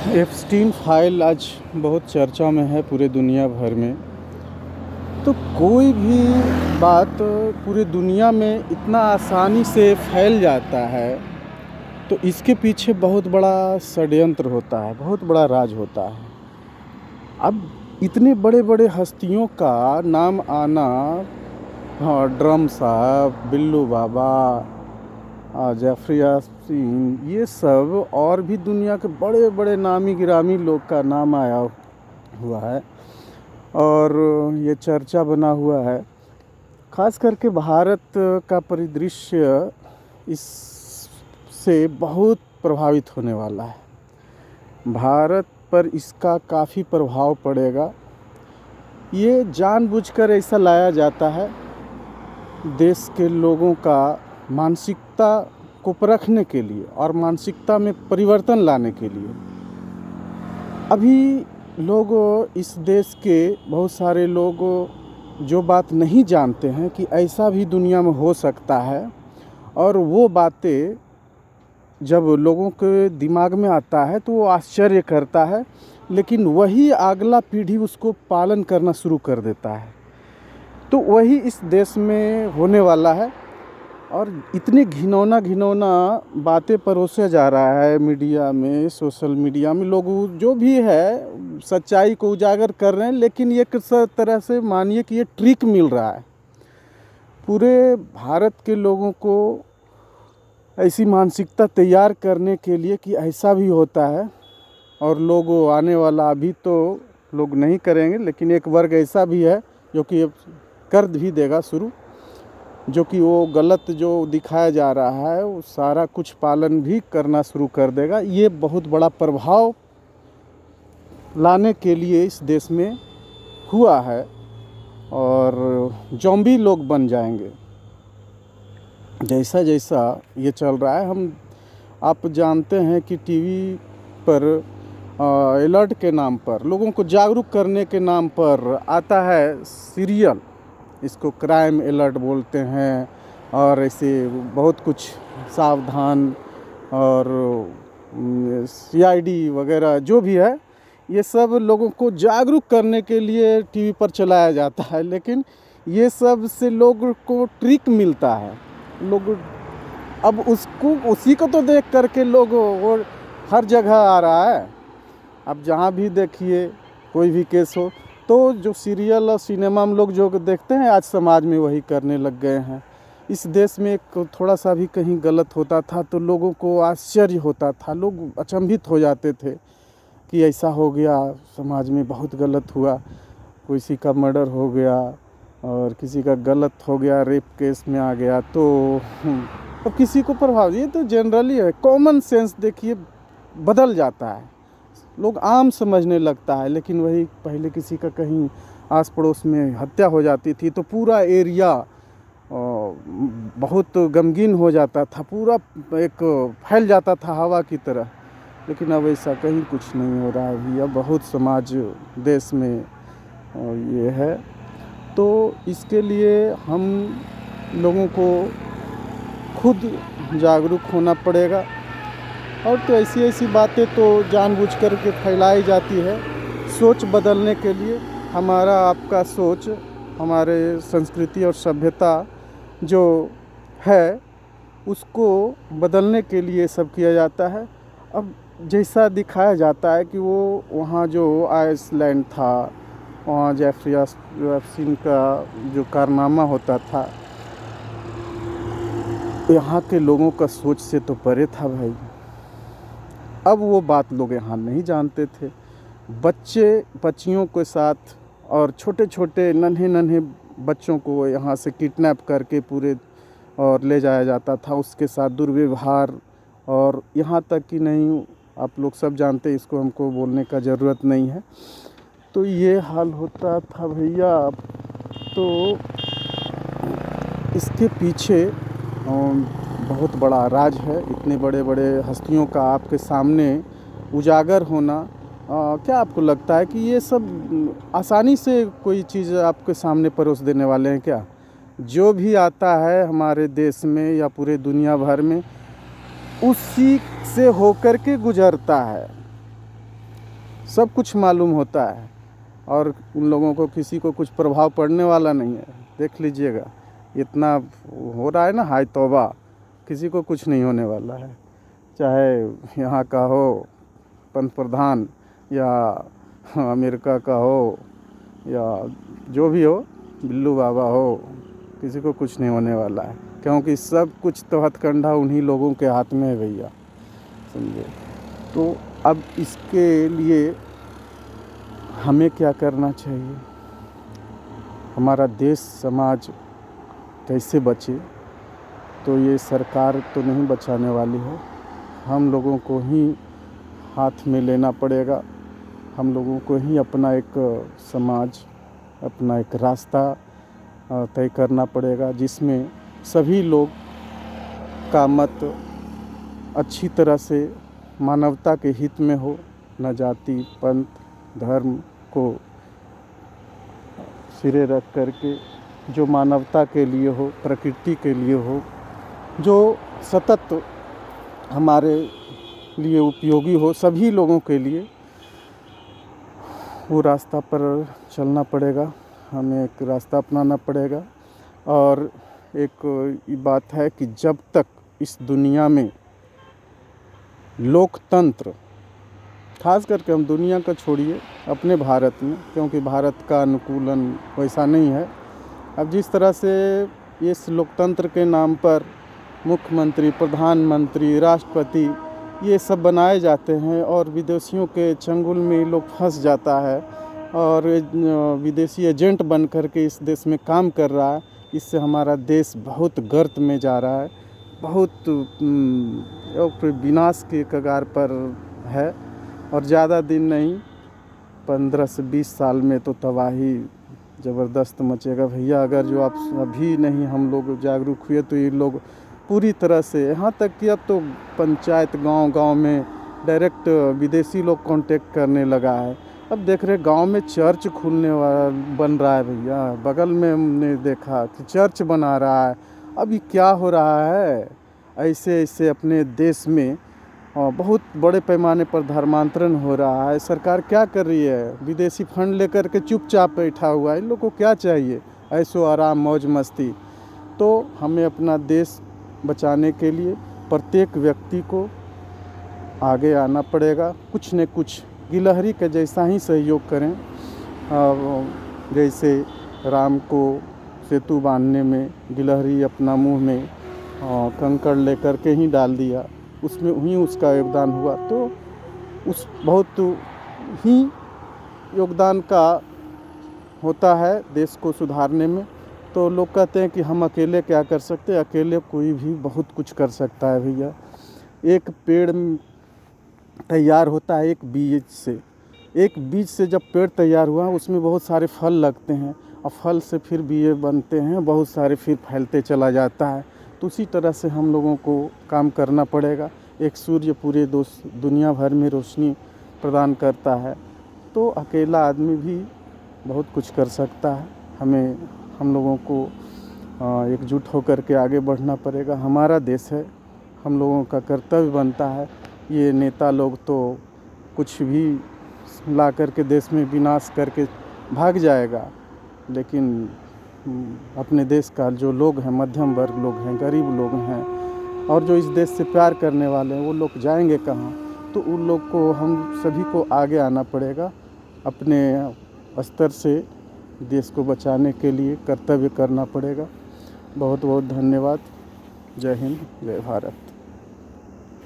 Epstein file आज बहुत चर्चा में है पूरे दुनिया भर में। तो कोई भी बात पूरी दुनिया में इतना आसानी से फैल जाता है, तो इसके पीछे बहुत बड़ा षड्यंत्र होता है, बहुत बड़ा राज होता है। अब इतने बड़े बड़े हस्तियों का नाम आना, हाँ, ड्रम साहब, बिल्लू बाबा, जेफरी एप्स्टीन, ये सब और भी दुनिया के बड़े बड़े नामी गिरामी लोग का नाम आया हुआ है और ये चर्चा बना हुआ है। ख़ास करके भारत का परिदृश्य इससे बहुत प्रभावित होने वाला है। भारत पर इसका काफ़ी प्रभाव पड़ेगा। ये जानबूझकर ऐसा लाया जाता है देश के लोगों का मानसिकता को परखने के लिए और मानसिकता में परिवर्तन लाने के लिए। अभी लोग, इस देश के बहुत सारे लोग जो बात नहीं जानते हैं कि ऐसा भी दुनिया में हो सकता है, और वो बातें जब लोगों के दिमाग में आता है तो वो आश्चर्य करता है, लेकिन वही अगला पीढ़ी उसको पालन करना शुरू कर देता है। तो वही इस देश में होने वाला है और इतनी घिनौना बातें परोसा जा रहा है मीडिया में, सोशल मीडिया में। लोग जो भी है सच्चाई को उजागर कर रहे हैं, लेकिन एक तरह से मानिए कि ये ट्रिक मिल रहा है पूरे भारत के लोगों को ऐसी मानसिकता तैयार करने के लिए कि ऐसा भी होता है। और लोग आने वाला, अभी तो लोग नहीं करेंगे, लेकिन एक वर्ग ऐसा भी है जो कि कर भी देगा शुरू, जो कि वो गलत जो दिखाया जा रहा है वो सारा कुछ पालन भी करना शुरू कर देगा। ये बहुत बड़ा प्रभाव लाने के लिए इस देश में हुआ है और ज़ॉम्बी लोग बन जाएंगे जैसा जैसा ये चल रहा है। आप जानते हैं कि टीवी पर अलर्ट के नाम पर, लोगों को जागरूक करने के नाम पर आता है सीरियल, इसको क्राइम अलर्ट बोलते हैं, और ऐसे बहुत कुछ सावधान और सीआईडी वगैरह जो भी है, ये सब लोगों को जागरूक करने के लिए टीवी पर चलाया जाता है। लेकिन ये सब से लोगों को ट्रिक मिलता है। लोग अब उसी को तो देख करके लोग वो हर जगह आ रहा है। अब जहाँ भी देखिए कोई भी केस हो, तो जो सीरियल और सिनेमा में लोग जो देखते हैं, आज समाज में वही करने लग गए हैं। इस देश में एक थोड़ा सा भी कहीं गलत होता था तो लोगों को आश्चर्य होता था, लोग अचंभित हो जाते थे कि ऐसा हो गया, समाज में बहुत गलत हुआ, किसी का मर्डर हो गया और किसी का गलत हो गया, रेप केस में आ गया, तो अब किसी को प्रभाव, ये तो जनरली है, कॉमन सेंस देखिए बदल जाता है, लोग आम समझने लगता है। लेकिन वही पहले किसी का कहीं आस पड़ोस में हत्या हो जाती थी तो पूरा एरिया बहुत गमगीन हो जाता था, पूरा एक फैल जाता था हवा की तरह। लेकिन अब ऐसा कहीं कुछ नहीं हो रहा है अभी। अब बहुत समाज देश में ये है, तो इसके लिए हम लोगों को खुद जागरूक होना पड़ेगा। और तो ऐसी बातें तो जानबूझ कर के फैलाई जाती है सोच बदलने के लिए। हमारा आपका सोच, हमारे संस्कृति और सभ्यता जो है उसको बदलने के लिए सब किया जाता है। अब जैसा दिखाया जाता है कि वो वहाँ जो आइसलैंड था, वहाँ जेफरी एप्स्टीन का जो कारनामा होता था, यहाँ के लोगों का सोच से तो परे था भाई। अब वो बात लोग यहाँ नहीं जानते थे। बच्चियों के साथ और छोटे छोटे नन्हे बच्चों को यहाँ से किडनैप करके पूरे और ले जाया जाता था, उसके साथ दुर्व्यवहार। और यहाँ तक कि नहीं, आप लोग सब जानते हैं, इसको हमको बोलने का ज़रूरत नहीं है। तो ये हाल होता था भैया। तो इसके पीछे बहुत बड़ा राज है। इतने बड़े बड़े हस्तियों का आपके सामने उजागर होना, क्या आपको लगता है कि ये सब आसानी से कोई चीज़ आपके सामने परोस देने वाले हैं क्या? जो भी आता है हमारे देश में या पूरे दुनिया भर में, उसी से होकर के गुजरता है। सब कुछ मालूम होता है और उन लोगों को किसी को कुछ प्रभाव पड़ने वाला नहीं है। देख लीजिएगा, इतना हो रहा है ना, हाय तौबा, किसी को कुछ नहीं होने वाला है। चाहे यहाँ का हो पंत प्रधान या अमेरिका का हो या जो भी हो, बिल्लू बाबा हो, किसी को कुछ नहीं होने वाला है, क्योंकि सब कुछ तो हथकंडा उन्हीं लोगों के हाथ में है भैया, समझे। तो अब इसके लिए हमें क्या करना चाहिए, हमारा देश समाज कैसे बचे, तो ये सरकार तो नहीं बचाने वाली है, हम लोगों को ही हाथ में लेना पड़ेगा। हम लोगों को ही अपना एक समाज, अपना एक रास्ता तय करना पड़ेगा, जिसमें सभी लोग का मत अच्छी तरह से मानवता के हित में हो, न जाति पंथ धर्म को सिरे रख करके, जो मानवता के लिए हो, प्रकृति के लिए हो, जो सतत हमारे लिए उपयोगी हो, सभी लोगों के लिए, वो रास्ता पर चलना पड़ेगा, हमें एक रास्ता अपनाना पड़ेगा। और एक बात है कि जब तक इस दुनिया में लोकतंत्र, खास करके हम दुनिया का छोड़िए, अपने भारत में, क्योंकि भारत का अनुकूलन वैसा नहीं है। अब जिस तरह से इस लोकतंत्र के नाम पर मुख्यमंत्री, प्रधानमंत्री, राष्ट्रपति ये सब बनाए जाते हैं और विदेशियों के चंगुल में ये लोग फंस जाता है और विदेशी एजेंट बन कर के इस देश में काम कर रहा है, इससे हमारा देश बहुत गर्त में जा रहा है, बहुत विनाश के कगार पर है। और ज़्यादा दिन नहीं, 15 से 20 साल में तो तबाही ज़बरदस्त मचेगा भैया। अगर जो आप अभी नहीं हम लोग जागरूक हुए तो ये लोग पूरी तरह से, यहाँ तक कि अब तो पंचायत गांव-गांव में डायरेक्ट विदेशी लोग कांटेक्ट करने लगा है। अब देख रहे गांव में चर्च खुलने वाला बन रहा है भैया, बगल में हमने देखा कि चर्च बना रहा है। अभी क्या हो रहा है, ऐसे ऐसे अपने देश में बहुत बड़े पैमाने पर धर्मांतरण हो रहा है। सरकार क्या कर रही है, विदेशी फंड लेकर के चुपचाप बैठा हुआ है। इन लोगों को क्या चाहिए, ऐशो आराम मौज मस्ती। तो हमें अपना देश बचाने के लिए प्रत्येक व्यक्ति को आगे आना पड़ेगा, कुछ न कुछ गिलहरी के जैसा ही सहयोग करें। जैसे राम को सेतु बांधने में गिलहरी अपना मुंह में कंकड़ लेकर के ही डाल दिया, उसमें ही उसका योगदान हुआ, तो उस बहुत ही योगदान का होता है देश को सुधारने में। तो लोग कहते हैं कि हम अकेले क्या कर सकते हैं, अकेले कोई भी बहुत कुछ कर सकता है भैया। एक पेड़ तैयार होता है एक बीज से, एक बीज से जब पेड़ तैयार हुआ उसमें बहुत सारे फल लगते हैं और फल से फिर बीज बनते हैं, बहुत सारे फिर फैलते चला जाता है। तो उसी तरह से हम लोगों को काम करना पड़ेगा। एक सूर्य पूरे दुनिया भर में रोशनी प्रदान करता है, तो अकेला आदमी भी बहुत कुछ कर सकता है। हम लोगों को एकजुट होकर के आगे बढ़ना पड़ेगा। हमारा देश है, हम लोगों का कर्तव्य बनता है। ये नेता लोग तो कुछ भी ला करके देश में विनाश करके भाग जाएगा, लेकिन अपने देश का जो लोग हैं, मध्यम वर्ग लोग हैं, गरीब लोग हैं और जो इस देश से प्यार करने वाले हैं, वो लोग जाएंगे कहाँ। तो उन लोग को, हम सभी को आगे आना पड़ेगा, अपने स्तर से देश को बचाने के लिए कर्तव्य करना पड़ेगा। बहुत बहुत धन्यवाद। जय हिंद, जय भारत।